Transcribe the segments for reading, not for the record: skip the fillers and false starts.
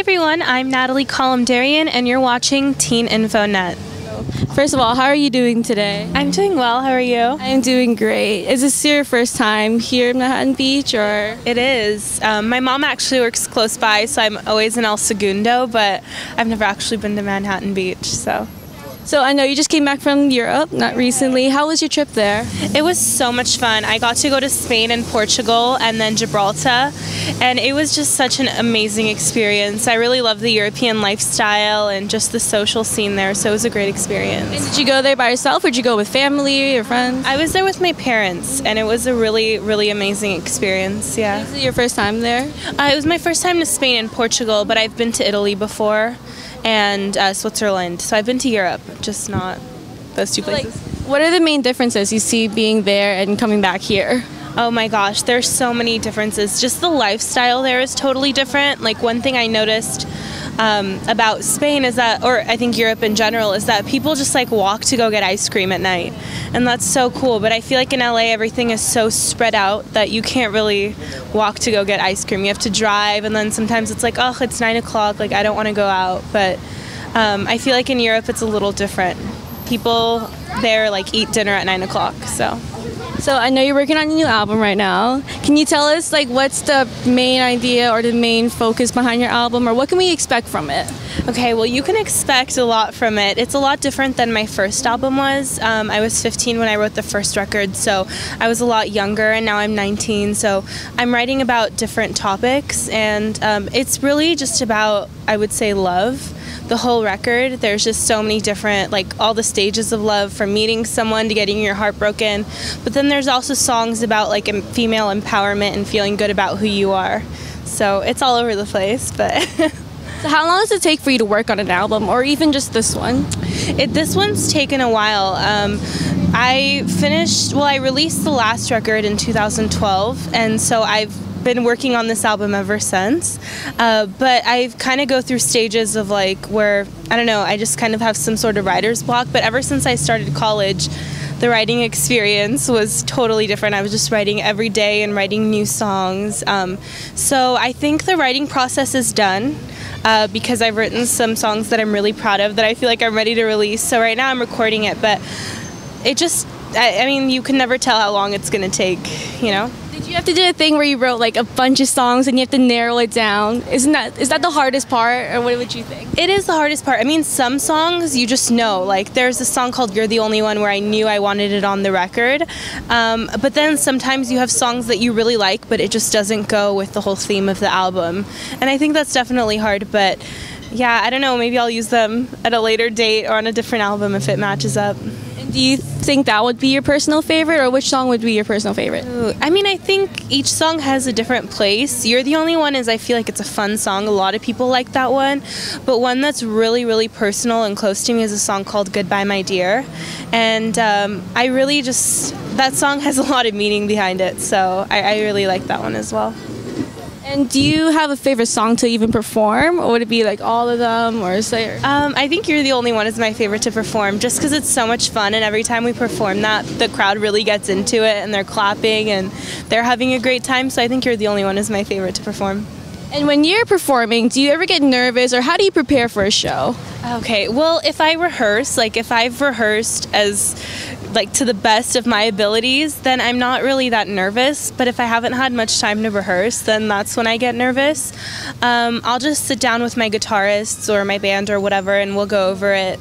everyone, I'm Natalie Kalamdaryan and you're watching Teen Info Net. First of all, how are you doing today? I'm doing well, how are you? I'm doing great. Is this your first time here in Manhattan Beach, or? It is. My mom actually works close by, so I'm always in El Segundo, but I've never actually been to Manhattan Beach, so. So I know you just came back from Europe, not recently. How was your trip there? It was so much fun. I got to go to Spain and Portugal and then Gibraltar, and it was just such an amazing experience. I really love the European lifestyle and just the social scene there, so it was a great experience. And did you go there by yourself, or did you go with family or friends? I was there with my parents, and it was a really, really amazing experience, yeah. Is it your first time there? It was my first time to Spain and Portugal, but I've been to Italy before. And Switzerland. So I've been to Europe, just not those two places. What are the main differences you see being there and coming back here? Oh my gosh, there's so many differences. Just the lifestyle there is totally different. Like one thing I noticed about Spain is that, or I think Europe in general, is that people just like walk to go get ice cream at night. And that's so cool. But I feel like in LA everything is so spread out that you can't really walk to go get ice cream. You have to drive, and then sometimes it's like, oh, it's 9 o'clock, like I don't want to go out. But I feel like in Europe it's a little different. People there like eat dinner at 9 o'clock, so. So I know you're working on a new album right now. Can you tell us like what's the main idea or the main focus behind your album, or what can we expect from it? Okay, well you can expect a lot from it. It's a lot different than my first album was. I was 15 when I wrote the first record, so I was a lot younger, and now I'm 19, so I'm writing about different topics, and it's really just about, I would say, love. The whole record, there's just so many different, like all the stages of love, from meeting someone to getting your heart broken. But then there's also songs about like female empowerment and feeling good about who you are. So it's all over the place, but. So how long does it take for you to work on an album, or even just this one? This one's taken a while. I released the last record in 2012, and so I've been working on this album ever since, but I kind of go through stages of like where, I don't know, I just kind of have some sort of writer's block. But ever since I started college, the writing experience was totally different. I was just writing every day and writing new songs. So I think the writing process is done, because I've written some songs that I'm really proud of that I feel like I'm ready to release. So right now I'm recording it, but it just, I mean, you can never tell how long it's going to take, you know? Did you have to do a thing where you wrote like a bunch of songs and you have to narrow it down? Is that the hardest part, or what would you think? It is the hardest part. I mean, some songs you just know. Like there's a song called You're the Only One where I knew I wanted it on the record. But then sometimes you have songs that you really like, but it just doesn't go with the whole theme of the album. And I think that's definitely hard, but yeah, I don't know, maybe I'll use them at a later date or on a different album if it matches up. Do you think that would be your personal favorite, or which song would be your personal favorite? I mean, I think each song has a different place. You're the Only One I feel like it's a fun song. A lot of people like that one. But one that's really, really personal and close to me is a song called Goodbye, My Dear. And I really just, that song has a lot of meaning behind it. So I really like that one as well. And do you have a favorite song to even perform, or would it be like all of them, or is there? I think You're the Only One is my favorite to perform, just because it's so much fun, and every time we perform that, the crowd really gets into it, and they're clapping, and they're having a great time, so I think You're the Only One is my favorite to perform. And when you're performing, do you ever get nervous, or how do you prepare for a show? Okay, well, if I rehearse, like if I've rehearsed as like to the best of my abilities, then I'm not really that nervous. But if I haven't had much time to rehearse, then that's when I get nervous. I'll just sit down with my guitarists or my band or whatever, and we'll go over it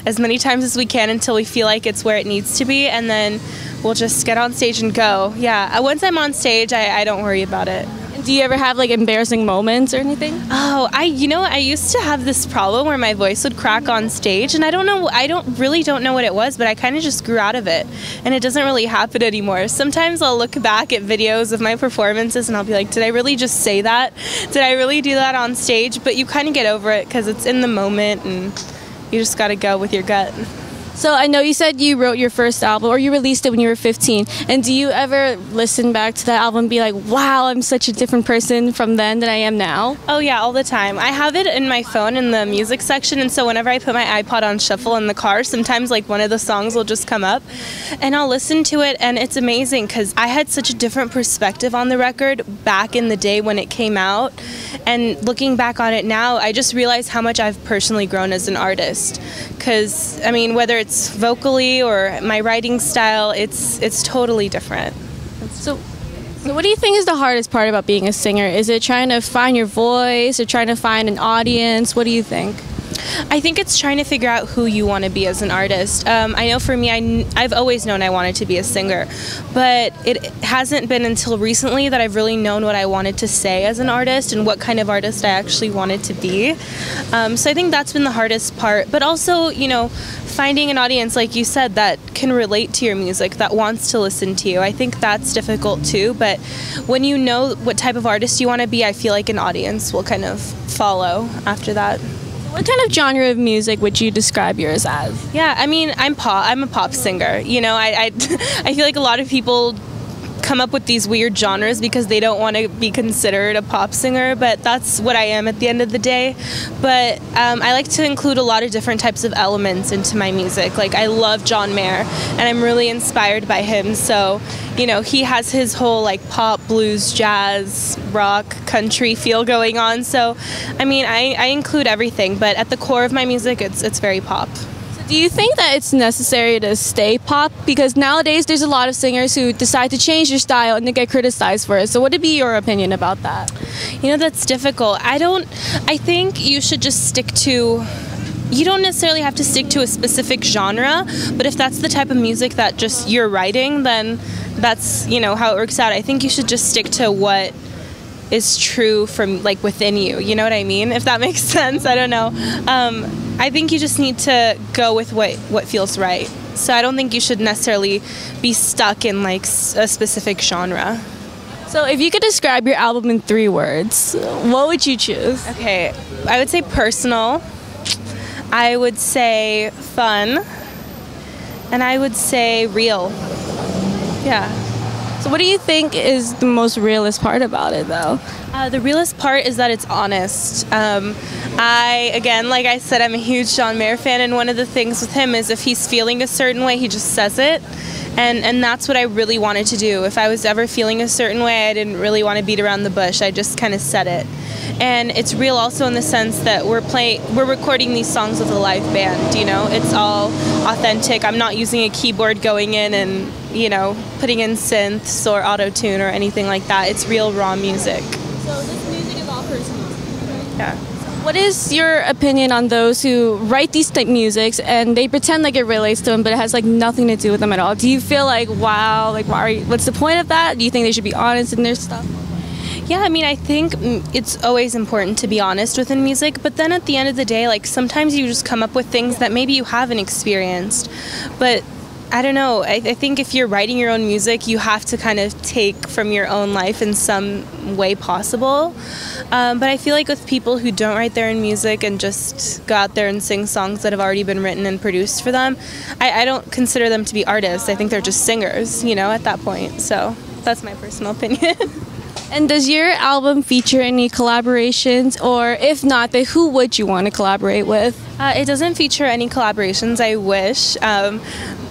as many times as we can until we feel like it's where it needs to be, and then we'll just get on stage and go. Yeah, once I'm on stage, I don't worry about it. Do you ever have like embarrassing moments or anything? Oh, I used to have this problem where my voice would crack on stage, and I don't know what it was, but I kind of just grew out of it, and it doesn't really happen anymore. Sometimes I'll look back at videos of my performances and I'll be like, did I really just say that? Did I really do that on stage? But you kind of get over it because it's in the moment and you just got to go with your gut. So I know you said you wrote your first album, or you released it when you were 15. And do you ever listen back to that album and be like, wow, I'm such a different person from then than I am now? Oh yeah, all the time. I have it in my phone in the music section, and so whenever I put my iPod on shuffle in the car, sometimes like one of the songs will just come up, and I'll listen to it, and it's amazing because I had such a different perspective on the record back in the day when it came out, and looking back on it now, I just realized how much I've personally grown as an artist. Because, I mean, whether it's vocally or my writing style, it's totally different. So what do you think is the hardest part about being a singer? Is it trying to find your voice or trying to find an audience? What do you think? I think it's trying to figure out who you want to be as an artist. I know for me, I've always known I wanted to be a singer, but it hasn't been until recently that I've really known what I wanted to say as an artist and what kind of artist I actually wanted to be. So I think that's been the hardest part, but also, you know, finding an audience, like you said, that can relate to your music, that wants to listen to you. I think that's difficult too, but when you know what type of artist you want to be, I feel like an audience will kind of follow after that. What kind of genre of music would you describe yours as? Yeah, I mean, I'm a pop singer. You know, I feel like a lot of people come up with these weird genres because they don't want to be considered a pop singer, but that's what I am at the end of the day. But I like to include a lot of different types of elements into my music. Like, I love John Mayer, and I'm really inspired by him. So, you know, he has his whole like pop, blues, jazz, rock, country feel going on. So, I mean, I include everything, but at the core of my music, it's very pop. Do you think that it's necessary to stay pop? Because nowadays there's a lot of singers who decide to change their style and they get criticized for it. So what would be your opinion about that? You know, that's difficult. I think you should just stick to, you don't necessarily have to stick to a specific genre, but if that's the type of music that just you're writing, then that's, you know, how it works out. I think you should just stick to what is true from like within you know what I mean, if that makes sense. I don't know. I think you just need to go with what feels right. So I don't think you should necessarily be stuck in like a specific genre. So if you could describe your album in 3 words, what would you choose? Okay, I would say personal, I would say fun, and I would say real. Yeah. So what do you think is the most realist part about it, though? The realest part is that it's honest. Again, like I said, I'm a huge John Mayer fan, and one of the things with him is if he's feeling a certain way, he just says it. And that's what I really wanted to do. If I was ever feeling a certain way, I didn't really want to beat around the bush. I just kind of said it. And it's real also in the sense that we're recording these songs with a live band, you know? It's all authentic. I'm not using a keyboard going in and, you know, putting in synths or auto-tune or anything like that. It's real, raw music. So this music is all personal? Yeah. What is your opinion on those who write these type musics and they pretend like it relates to them, but it has like nothing to do with them at all? Do you feel like, wow, like what's the point of that? Do you think they should be honest in their stuff? Yeah, I mean, I think it's always important to be honest within music, but then at the end of the day, like sometimes you just come up with things that maybe you haven't experienced. But I don't know, I think if you're writing your own music, you have to kind of take from your own life in some way possible. But I feel like with people who don't write their own music and just go out there and sing songs that have already been written and produced for them, I don't consider them to be artists. I think they're just singers, you know, at that point. So that's my personal opinion. And does your album feature any collaborations, or if not, then who would you want to collaborate with? It doesn't feature any collaborations, I wish,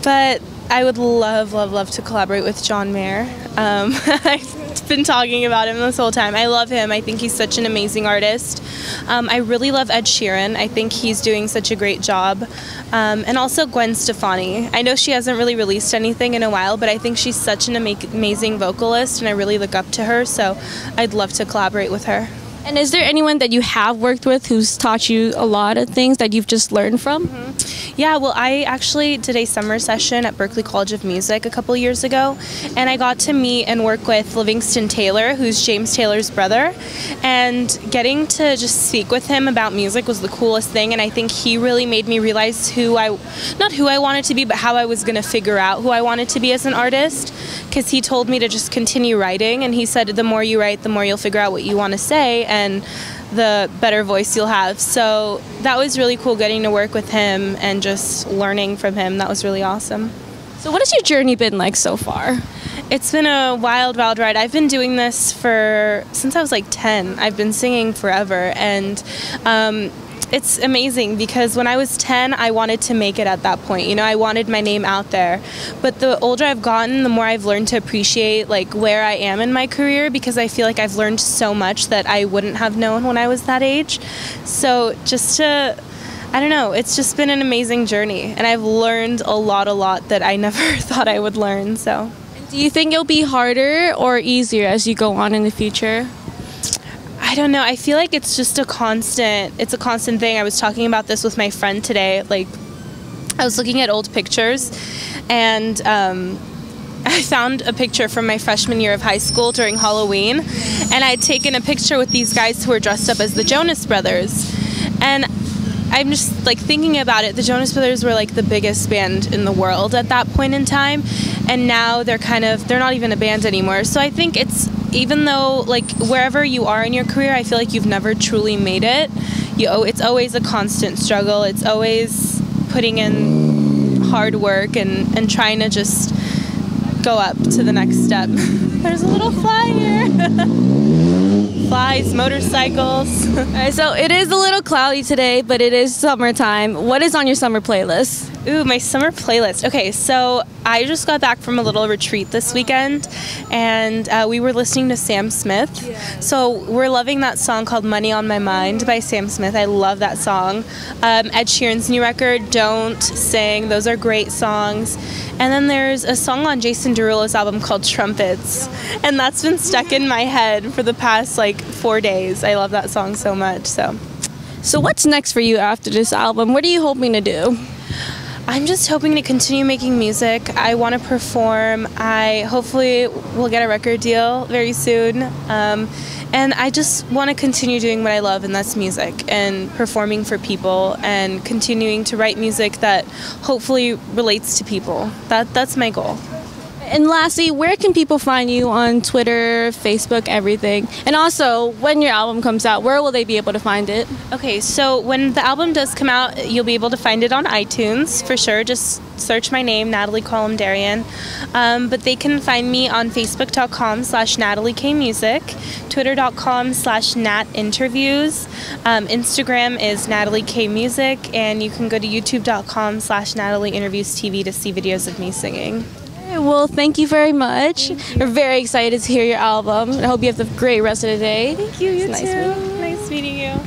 but I would love to collaborate with John Mayer. I've been talking about him this whole time. I love him. I think he's such an amazing artist. I really love Ed Sheeran. I think he's doing such a great job. And also Gwen Stefani. I know she hasn't really released anything in a while, but I think she's such an amazing vocalist, and I really look up to her, so I'd love to collaborate with her. And is there anyone that you have worked with who's taught you a lot of things that you've just learned from? Yeah, well, I actually did a summer session at Berklee College of Music a couple years ago, and I got to meet and work with Livingston Taylor, who's James Taylor's brother, and getting to just speak with him about music was the coolest thing, and I think he really made me realize not who I wanted to be, but how I was going to figure out who I wanted to be as an artist, because he told me to just continue writing, and he said the more you write, the more you'll figure out what you want to say, and the better voice you'll have. So that was really cool getting to work with him and just learning from him. That was really awesome. So what has your journey been like so far? It's been a wild, wild ride. I've been doing this since I was like 10. I've been singing forever, and it's amazing because when I was 10, I wanted to make it at that point. You know, I wanted my name out there. But the older I've gotten, the more I've learned to appreciate like where I am in my career, because I feel like I've learned so much that I wouldn't have known when I was that age. So I don't know, it's just been an amazing journey, and I've learned a lot that I never thought I would learn. So. Do you think it'll be harder or easier as you go on in the future? I don't know. I feel like it's a constant thing. I was talking about this with my friend today. Like, I was looking at old pictures, and I found a picture from my freshman year of high school during Halloween, and I'd taken a picture with these guys who were dressed up as the Jonas Brothers. And I'm just like thinking about it. The Jonas Brothers were like the biggest band in the world at that point in time, and now they're not even a band anymore. So I think even though like wherever you are in your career, I feel like you've never truly made it. It's always a constant struggle. It's always putting in hard work and trying to just go up to the next step. There's a little fly here. Flies, motorcycles. All right, so it is a little cloudy today, but it is summertime. What is on your summer playlist? Ooh, my summer playlist. Okay, so I just got back from a little retreat this weekend, and we were listening to Sam Smith. Yeah. So we're loving that song called Money on My Mind by Sam Smith. I love that song. Ed Sheeran's new record, Don't Sing. Those are great songs. And then there's a song on Jason Derulo's album called Trumpets, and that's been stuck in my head for the past like 4 days. I love that song so much. So what's next for you after this album? What are you hoping to do? I'm just hoping to continue making music. I want to perform. I hopefully will get a record deal very soon. And I just want to continue doing what I love, and that's music and performing for people and continuing to write music that hopefully relates to people. That's my goal. And lastly, where can people find you on Twitter, Facebook, everything? And also, when your album comes out, where will they be able to find it? Okay, so when the album does come out, you'll be able to find it on iTunes for sure. Just search my name, Natalie Kalamdaryan. But they can find me on Facebook.com/NatalieKMusic, Twitter.com/NatInterviews. Instagram is NatalieKMusic, and you can go to YouTube.com/NatalieInterviewsTV to see videos of me singing. Well, thank you very much. We're very excited to hear your album. I hope you have a great rest of the day. Thank you, you too. Nice meeting you.